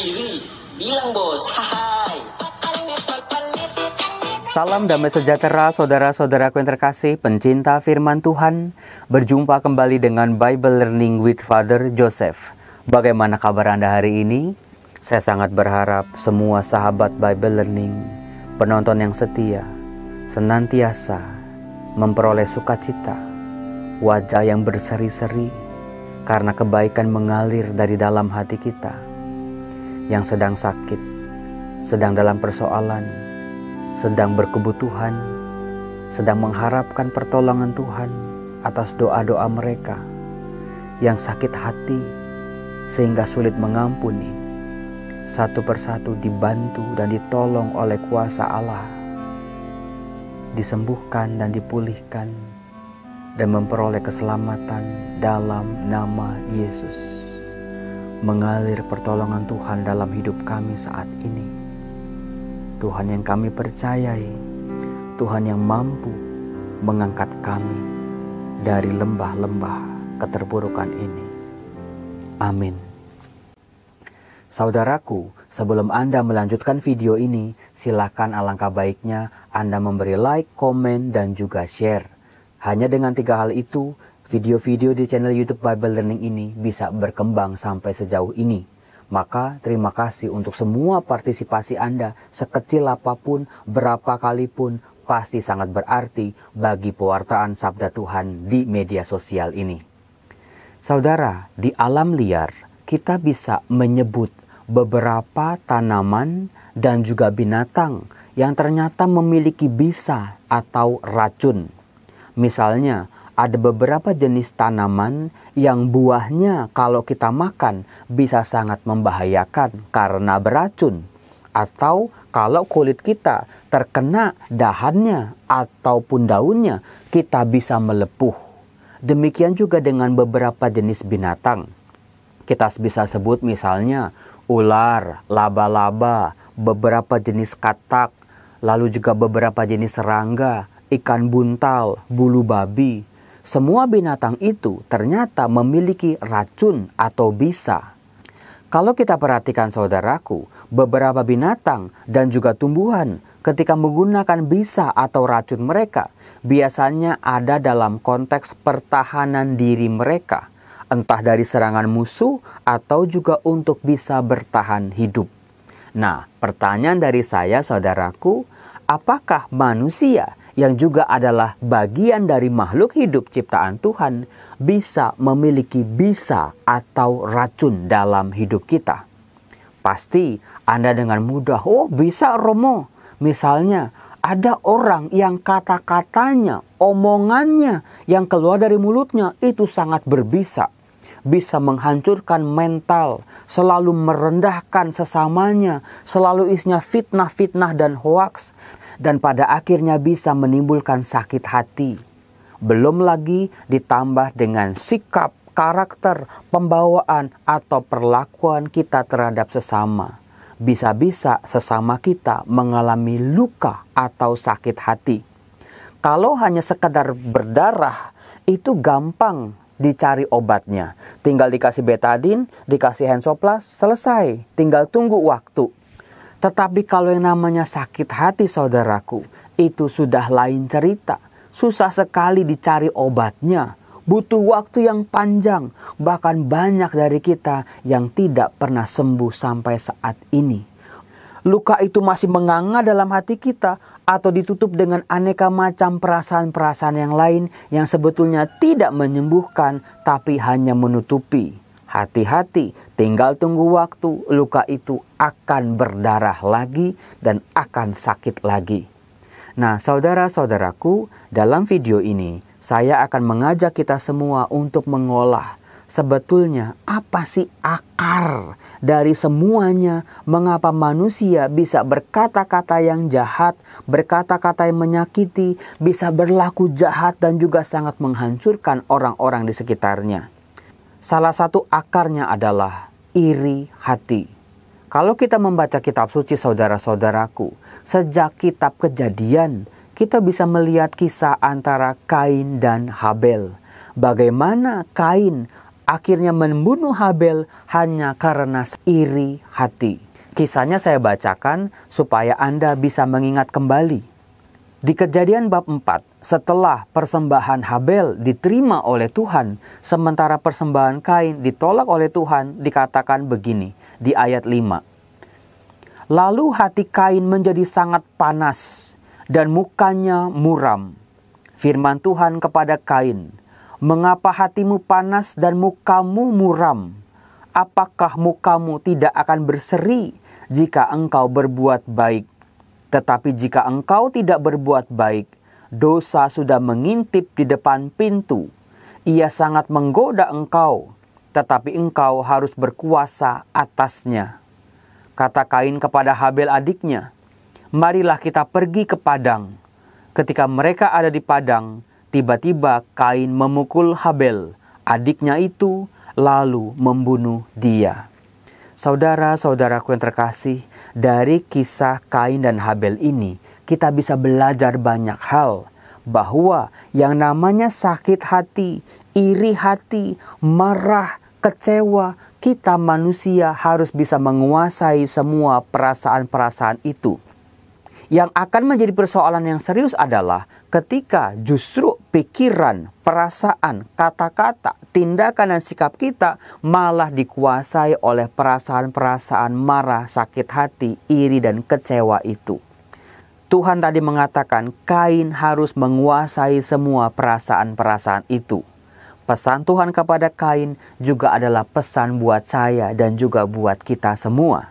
diri, bilang bos, hai. Salam damai sejahtera saudara-saudaraku yang terkasih, pencinta firman Tuhan. Berjumpa kembali dengan Bible Learning with Father Joseph. Bagaimana kabar Anda hari ini? Saya sangat berharap semua sahabat Bible Learning, penonton yang setia, senantiasa memperoleh sukacita, wajah yang berseri-seri, karena kebaikan mengalir dari dalam hati kita. Yang sedang sakit, sedang dalam persoalan, sedang berkebutuhan, sedang mengharapkan pertolongan Tuhan atas doa-doa mereka. Yang sakit hati sehingga sulit mengampuni, satu persatu dibantu dan ditolong oleh kuasa Allah, disembuhkan dan dipulihkan, dan memperoleh keselamatan dalam nama Yesus. Mengalir pertolongan Tuhan dalam hidup kami saat ini. Tuhan yang kami percayai, Tuhan yang mampu mengangkat kami dari lembah-lembah keterpurukan ini. Amin. Saudaraku, sebelum Anda melanjutkan video ini, silakan alangkah baiknya Anda memberi like, komen, dan juga share. Hanya dengan 3 hal itu, video-video di channel YouTube Bible Learning ini bisa berkembang sampai sejauh ini. Maka terima kasih untuk semua partisipasi Anda, sekecil apapun, berapa kali pun, pasti sangat berarti bagi pewartaan Sabda Tuhan di media sosial ini. Saudara, di alam liar kita bisa menyebut beberapa tanaman dan juga binatang yang ternyata memiliki bisa atau racun. Misalnya, ada beberapa jenis tanaman yang buahnya kalau kita makan bisa sangat membahayakan karena beracun. Atau kalau kulit kita terkena dahannya ataupun daunnya, kita bisa melepuh. Demikian juga dengan beberapa jenis binatang. Kita bisa sebut misalnya ular, laba-laba, beberapa jenis katak, lalu juga beberapa jenis serangga, ikan buntal, bulu babi. Semua binatang itu ternyata memiliki racun atau bisa. Kalau kita perhatikan saudaraku, beberapa binatang dan juga tumbuhan ketika menggunakan bisa atau racun mereka, biasanya ada dalam konteks pertahanan diri mereka, entah dari serangan musuh atau juga untuk bisa bertahan hidup. Nah, pertanyaan dari saya saudaraku, apakah manusia yang juga adalah bagian dari makhluk hidup ciptaan Tuhan bisa memiliki bisa atau racun dalam hidup kita? Pasti Anda dengan mudah, oh bisa Romo. Misalnya ada orang yang kata-katanya, omongannya yang keluar dari mulutnya itu sangat berbisa. Bisa menghancurkan mental, selalu merendahkan sesamanya, selalu isinya fitnah-fitnah dan hoaks. Dan pada akhirnya bisa menimbulkan sakit hati. Belum lagi ditambah dengan sikap, karakter, pembawaan, atau perlakuan kita terhadap sesama. Bisa-bisa sesama kita mengalami luka atau sakit hati. Kalau hanya sekedar berdarah, itu gampang dicari obatnya. Tinggal dikasih betadine, dikasih Hansaplast, selesai. Tinggal tunggu waktu. Tetapi kalau yang namanya sakit hati saudaraku, itu sudah lain cerita. Susah sekali dicari obatnya. Butuh waktu yang panjang. Bahkan banyak dari kita yang tidak pernah sembuh sampai saat ini. Luka itu masih menganga dalam hati kita atau ditutup dengan aneka macam perasaan-perasaan yang lain yang sebetulnya tidak menyembuhkan tapi hanya menutupi. Hati-hati, tinggal tunggu waktu, luka itu akan berdarah lagi dan akan sakit lagi. Nah, saudara-saudaraku, dalam video ini saya akan mengajak kita semua untuk mengolah sebetulnya apa sih akar dari semuanya, mengapa manusia bisa berkata-kata yang jahat, berkata-kata yang menyakiti, bisa berlaku jahat dan juga sangat menghancurkan orang-orang di sekitarnya. Salah satu akarnya adalah iri hati. Kalau kita membaca kitab suci saudara-saudaraku, sejak kitab Kejadian, kita bisa melihat kisah antara Kain dan Habel. Bagaimana Kain akhirnya membunuh Habel hanya karena iri hati. Kisahnya saya bacakan supaya Anda bisa mengingat kembali. Di Kejadian bab 4, setelah persembahan Habel diterima oleh Tuhan, sementara persembahan Kain ditolak oleh Tuhan, dikatakan begini di ayat 5. Lalu hati Kain menjadi sangat panas dan mukanya muram. Firman Tuhan kepada Kain, "Mengapa hatimu panas dan mukamu muram? Apakah mukamu tidak akan berseri jika engkau berbuat baik? Tetapi jika engkau tidak berbuat baik, dosa sudah mengintip di depan pintu. Ia sangat menggoda engkau, tetapi engkau harus berkuasa atasnya." Kata Kain kepada Habel adiknya, "Marilah kita pergi ke padang." Ketika mereka ada di padang, tiba-tiba Kain memukul Habel, adiknya itu, lalu membunuh dia. Saudara-saudaraku yang terkasih, dari kisah Kain dan Habel ini, kita bisa belajar banyak hal. Bahwa yang namanya sakit hati, iri hati, marah, kecewa, kita manusia harus bisa menguasai semua perasaan-perasaan itu. Yang akan menjadi persoalan yang serius adalah ketika justru pikiran, perasaan, kata-kata, tindakan dan sikap kita malah dikuasai oleh perasaan-perasaan marah, sakit hati, iri dan kecewa itu. Tuhan tadi mengatakan Kain harus menguasai semua perasaan-perasaan itu. Pesan Tuhan kepada Kain juga adalah pesan buat saya dan juga buat kita semua.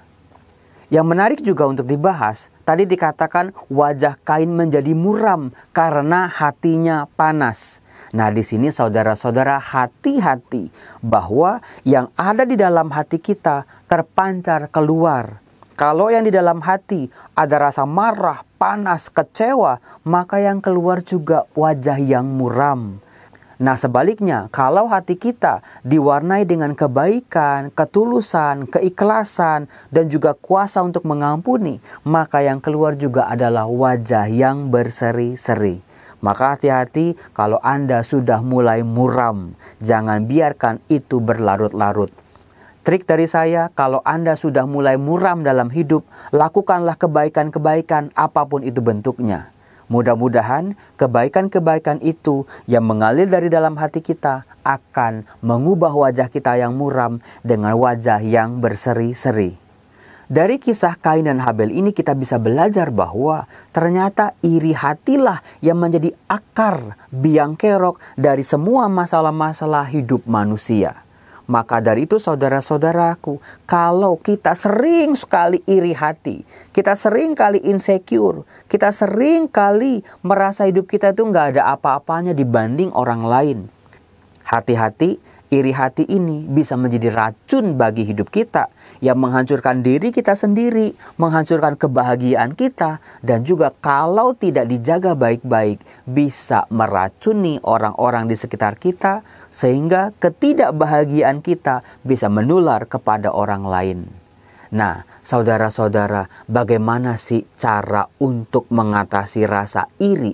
Yang menarik juga untuk dibahas, tadi dikatakan wajah Kain menjadi muram karena hatinya panas. Nah, di sini saudara-saudara hati-hati bahwa yang ada di dalam hati kita terpancar keluar. Kalau yang di dalam hati ada rasa marah, panas, kecewa, maka yang keluar juga wajah yang muram. Nah sebaliknya, kalau hati kita diwarnai dengan kebaikan, ketulusan, keikhlasan, dan juga kuasa untuk mengampuni, maka yang keluar juga adalah wajah yang berseri-seri. Maka hati-hati kalau Anda sudah mulai muram, jangan biarkan itu berlarut-larut. Trik dari saya, kalau Anda sudah mulai muram dalam hidup, lakukanlah kebaikan-kebaikan apapun itu bentuknya. Mudah-mudahan kebaikan-kebaikan itu yang mengalir dari dalam hati kita akan mengubah wajah kita yang muram dengan wajah yang berseri-seri. Dari kisah Kain dan Habel ini kita bisa belajar bahwa ternyata iri hatilah yang menjadi akar biang kerok dari semua masalah-masalah hidup manusia. Maka dari itu saudara-saudaraku, kalau kita sering sekali iri hati, kita sering kali insecure, kita sering kali merasa hidup kita itu nggak ada apa-apanya dibanding orang lain. Hati-hati, iri hati ini bisa menjadi racun bagi hidup kita yang menghancurkan diri kita sendiri, menghancurkan kebahagiaan kita, dan juga kalau tidak dijaga baik-baik bisa meracuni orang-orang di sekitar kita, sehingga ketidakbahagiaan kita bisa menular kepada orang lain. Nah, saudara-saudara, bagaimana sih cara untuk mengatasi rasa iri?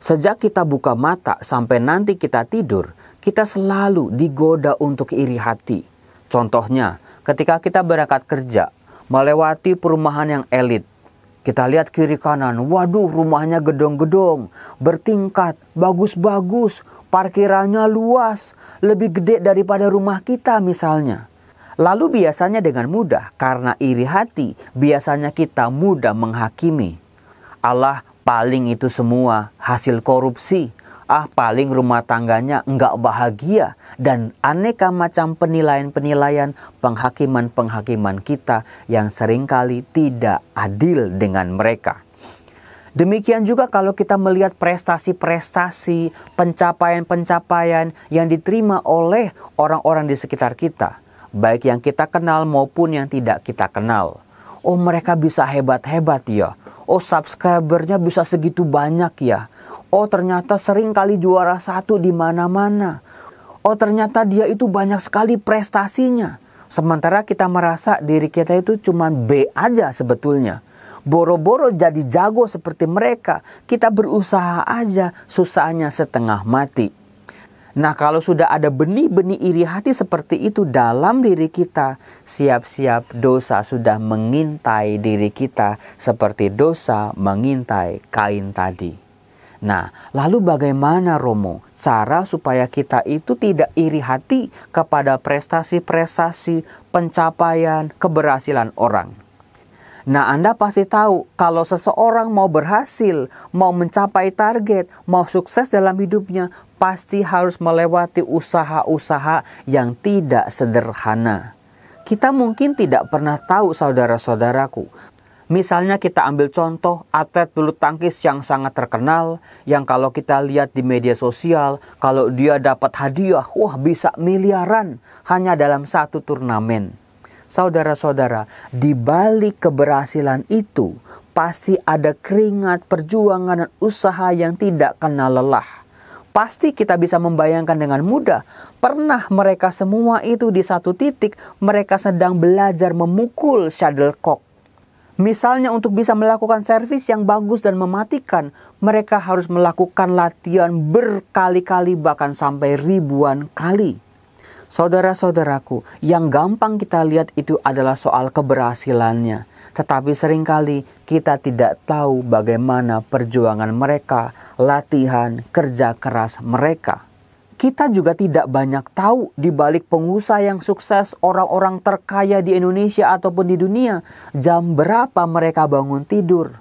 Sejak kita buka mata sampai nanti kita tidur, kita selalu digoda untuk iri hati. Contohnya, ketika kita berangkat kerja, melewati perumahan yang elit, kita lihat kiri kanan, waduh rumahnya gedong-gedong, bertingkat, bagus-bagus, parkirannya luas, lebih gede daripada rumah kita misalnya. Lalu biasanya dengan mudah, karena iri hati, biasanya kita mudah menghakimi. Allah paling itu semua hasil korupsi. Paling rumah tangganya enggak bahagia. Dan aneka macam penilaian-penilaian, penghakiman-penghakiman kita yang seringkali tidak adil dengan mereka. Demikian juga kalau kita melihat prestasi-prestasi, pencapaian-pencapaian yang diterima oleh orang-orang di sekitar kita. Baik yang kita kenal maupun yang tidak kita kenal. Oh mereka bisa hebat-hebat ya. Oh subscribernya bisa segitu banyak ya. Oh ternyata sering kali juara 1 di mana-mana. Oh ternyata dia itu banyak sekali prestasinya. Sementara kita merasa diri kita itu cuma B aja sebetulnya. Boro-boro jadi jago seperti mereka. Kita berusaha aja, susahnya setengah mati. Nah, kalau sudah ada benih-benih iri hati seperti itu dalam diri kita, siap-siap dosa sudah mengintai diri kita seperti dosa mengintai Kain tadi. Nah, lalu bagaimana Romo cara supaya kita itu tidak iri hati kepada prestasi-prestasi, pencapaian, keberhasilan orang? Nah, Anda pasti tahu kalau seseorang mau berhasil, mau mencapai target, mau sukses dalam hidupnya, pasti harus melewati usaha-usaha yang tidak sederhana. Kita mungkin tidak pernah tahu, saudara-saudaraku. Misalnya kita ambil contoh atlet bulu tangkis yang sangat terkenal, yang kalau kita lihat di media sosial, kalau dia dapat hadiah, wah bisa miliaran hanya dalam satu turnamen. Saudara-saudara, di balik keberhasilan itu pasti ada keringat, perjuangan, dan usaha yang tidak kenal lelah. Pasti kita bisa membayangkan dengan mudah, pernah mereka semua itu di satu titik mereka sedang belajar memukul shuttlecock. Misalnya untuk bisa melakukan servis yang bagus dan mematikan, mereka harus melakukan latihan berkali-kali bahkan sampai ribuan kali. Saudara-saudaraku, yang gampang kita lihat itu adalah soal keberhasilannya. Tetapi seringkali kita tidak tahu bagaimana perjuangan mereka, latihan, kerja keras mereka. Kita juga tidak banyak tahu di balik pengusaha yang sukses, orang-orang terkaya di Indonesia ataupun di dunia, jam berapa mereka bangun tidur.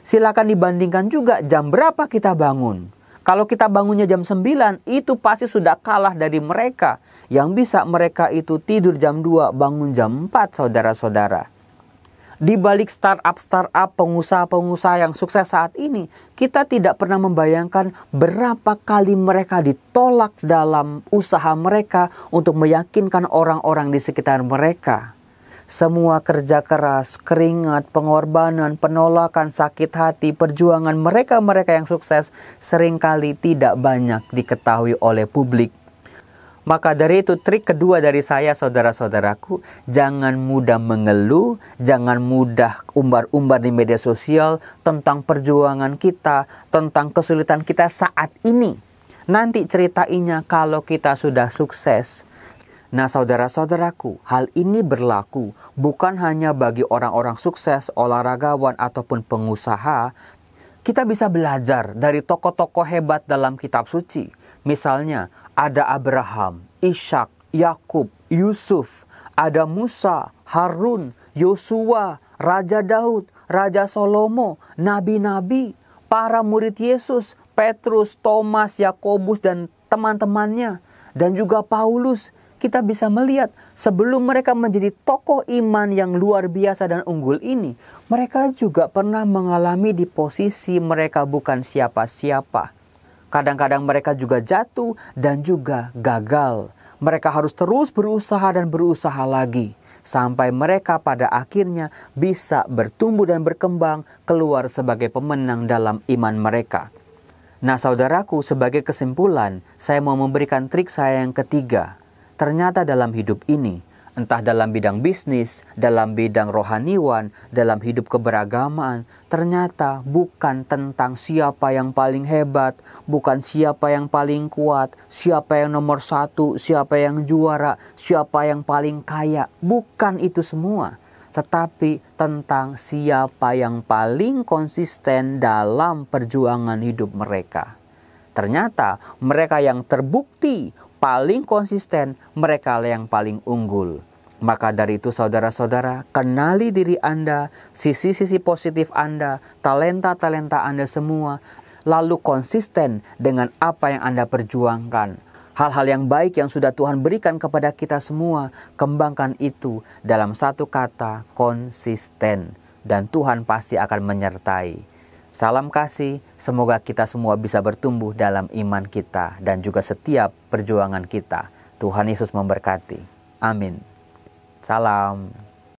Silakan dibandingkan juga jam berapa kita bangun. Kalau kita bangunnya jam 9, itu pasti sudah kalah dari mereka. Yang bisa mereka itu tidur jam 2, bangun jam 4, saudara-saudara. Di balik startup pengusaha-pengusaha yang sukses saat ini, kita tidak pernah membayangkan berapa kali mereka ditolak dalam usaha mereka untuk meyakinkan orang-orang di sekitar mereka. Semua kerja keras, keringat, pengorbanan, penolakan, sakit hati, perjuangan mereka-mereka yang sukses seringkali tidak banyak diketahui oleh publik. Maka dari itu trik kedua dari saya, saudara-saudaraku, jangan mudah mengeluh, jangan mudah umbar-umbar di media sosial tentang perjuangan kita, tentang kesulitan kita saat ini. Nanti ceritainnya kalau kita sudah sukses. Nah, saudara-saudaraku, hal ini berlaku bukan hanya bagi orang-orang sukses, olahragawan, ataupun pengusaha. Kita bisa belajar dari tokoh-tokoh hebat dalam kitab suci. Misalnya, ada Abraham, Ishak, Yakub, Yusuf, ada Musa, Harun, Yosua, Raja Daud, Raja Salomo, nabi-nabi, para murid Yesus, Petrus, Thomas, Yakobus, dan teman-temannya, dan juga Paulus. Kita bisa melihat sebelum mereka menjadi tokoh iman yang luar biasa dan unggul ini, mereka juga pernah mengalami di posisi mereka bukan siapa-siapa. Kadang-kadang mereka juga jatuh dan juga gagal. Mereka harus terus berusaha dan berusaha lagi. Sampai mereka pada akhirnya bisa bertumbuh dan berkembang keluar sebagai pemenang dalam iman mereka. Nah, saudaraku, sebagai kesimpulan, saya mau memberikan trik saya yang ketiga. Ternyata dalam hidup ini, entah dalam bidang bisnis, dalam bidang rohaniwan, dalam hidup keberagamaan, ternyata bukan tentang siapa yang paling hebat, bukan siapa yang paling kuat, siapa yang nomor satu, siapa yang juara, siapa yang paling kaya. Bukan itu semua, tetapi tentang siapa yang paling konsisten dalam perjuangan hidup mereka. Ternyata mereka yang terbukti paling konsisten, mereka yang paling unggul. Maka dari itu saudara-saudara, kenali diri Anda, sisi-sisi positif Anda, talenta-talenta Anda semua, lalu konsisten dengan apa yang Anda perjuangkan. Hal-hal yang baik yang sudah Tuhan berikan kepada kita semua, kembangkan itu dalam satu kata, konsisten. Dan Tuhan pasti akan menyertai. Salam kasih, semoga kita semua bisa bertumbuh dalam iman kita dan juga setiap perjuangan kita. Tuhan Yesus memberkati. Amin. Salam.